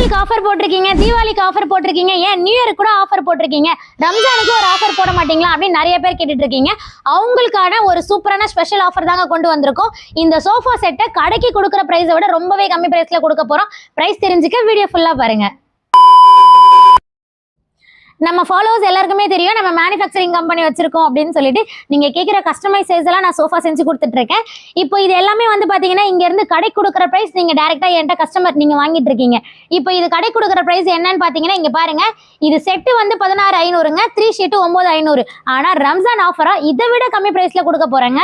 பொங்கலுக்கு ஆஃபர் போட்டிருக்கீங்க, தீபாவளிக்கு ஆஃபர் போட்டிருக்கீங்க, ஏன் நியூ இயருக்கு கூட ஆஃபர் போட்டிருக்கீங்க, ரம்ஜானுக்கு ஒரு ஆஃபர் போட மாட்டீங்களா அப்படின்னு நிறைய பேர் கேட்டுட்டு இருக்கீங்க. அவங்களுக்கான ஒரு சூப்பரான ஸ்பெஷல் ஆஃபர் தாங்க கொண்டு வந்திருக்கோம். இந்த சோஃபா செட்டை கடைக்கு கொடுக்குற பிரைஸை விட ரொம்பவே கம்மி பிரைஸ்ல கொடுக்க போறோம். பிரைஸ் தெரிஞ்சுக்க வீடியோ ஃபுல்லா பாருங்க. நம்ம ஃபாலோவர்ஸ் எல்லாருக்குமே தெரியும் நம்ம மேனுஃபேக்சரிங் கம்பெனி வச்சிருக்கோம் அப்படின்னு சொல்லிட்டு நீங்க கேட்குற கஸ்டமைஸ் சைஸ் எல்லாம் நான் சோஃபா செஞ்சு கொடுத்துட்டு இருக்கேன். இப்போ இது எல்லாமே வந்து பாத்தீங்கன்னா இங்க இருந்து கடை கொடுக்குற பிரைஸ் நீங்க டைரக்டா என்கிட்ட கஸ்டமர் நீங்க வாங்கிட்டு இருக்கீங்க. இப்போ இது கடை கொடுக்குற பிரைஸ் என்னன்னு பாத்தீங்கன்னா இங்க பாருங்க, இது செட்டு வந்து 16,500ங்க, 3 ஷீட்டு 9,500. ஆனா ரம்ஜான் ஆஃபரா இதை விட கம்மி பிரைஸ்ல கொடுக்க போறேங்க.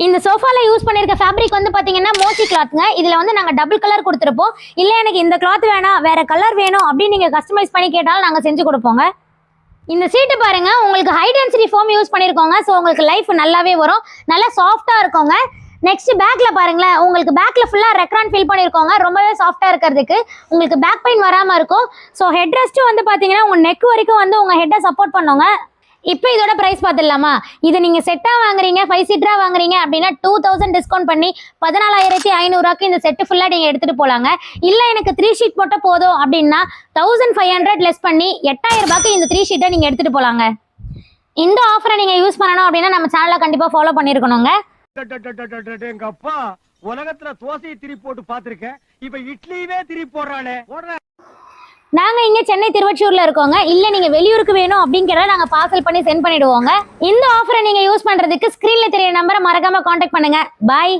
இந்த சோஃபால யூஸ் பண்ணிருக்க ஃபேப்ரிக் வந்து பாத்தீங்கன்னா மோசி கிளாத்ங்க. இதுல வந்து நாங்க டபுள் கலர் கொடுத்துருப்போம். இல்ல எனக்கு இந்த கிளாத் வேணாம் வேற கலர் வேணும் அப்படின்னு நீங்க கஸ்டமைஸ் பண்ணி கேட்டாலும் நாங்க செஞ்சு கொடுப்போங்க. இந்த சீட்டு பாருங்க, உங்களுக்கு ஹை டென்சிட்டி ஃபோம் யூஸ் பண்ணிருக்கோங்க. ஸோ உங்களுக்கு லைஃப் நல்லாவே வரும், நல்லா சாஃப்டா இருக்குங்க. நெக்ஸ்ட் பேக்ல பாருங்களேன், உங்களுக்கு பேக்ல ஃபுல்லா ரெக்ரான் ஃபில் பண்ணிருக்கோங்க. ரொம்பவே சாஃப்டா இருக்கிறதுக்கு உங்களுக்கு பேக் பெயின் வராம இருக்கும். ஸோ ஹெட் ரெஸ்ட்டும் வந்து பாத்தீங்கன்னா உங்க நெக் வரைக்கும் வந்து உங்க ஹெட்டை சப்போர்ட் பண்ணுங்க. இப்போ இதோட பிரைஸ் பார்த்துடலாமா? இது நீங்க செட்டா வாங்குறீங்க, 5 சீட்டரா வாங்குறீங்க அப்படின்னா 2000 டிஸ்கவுண்ட் பண்ணி 14,500 இந்த செட்டு ஃபுல்லா நீங்க எடுத்துட்டு போலாங்க. இல்ல எனக்கு 3 ஷீட் மட்டும் போதும் அப்படின்னா 1500 லெஸ் பண்ணி 8,000 இந்த 3 ஷீட்டை நீங்க எடுத்துட்டு போலாங்க. இந்த ஆஃபரை நீங்க யூஸ் பண்ணணும் அப்படின்னா நம்ம சேனலை கண்டிப்பா ஃபாலோ பண்ணிருக்கணுங்க. எங்க அப்பா உலகத்துல தோசையை திருப்பி போட்டு பாத்திருக்கேன், இப்ப இட்லியவே திருப்பி போடுறானே. நாங்க இங்க சென்னை திருவொற்றியூர்ல இருக்கோங்க. இல்ல நீங்க வெளியூருக்கு வேணும் அப்படிங்கறத நாங்க பார்சல் பண்ணி சென்ட் பண்ணிடுவோங்க. இந்த ஆஃபரை நீங்க யூஸ் பண்றதுக்கு ஸ்கிரீன்ல தெரிய நம்பரை மறக்காம கான்டாக்ட் பண்ணுங்க. பாய்.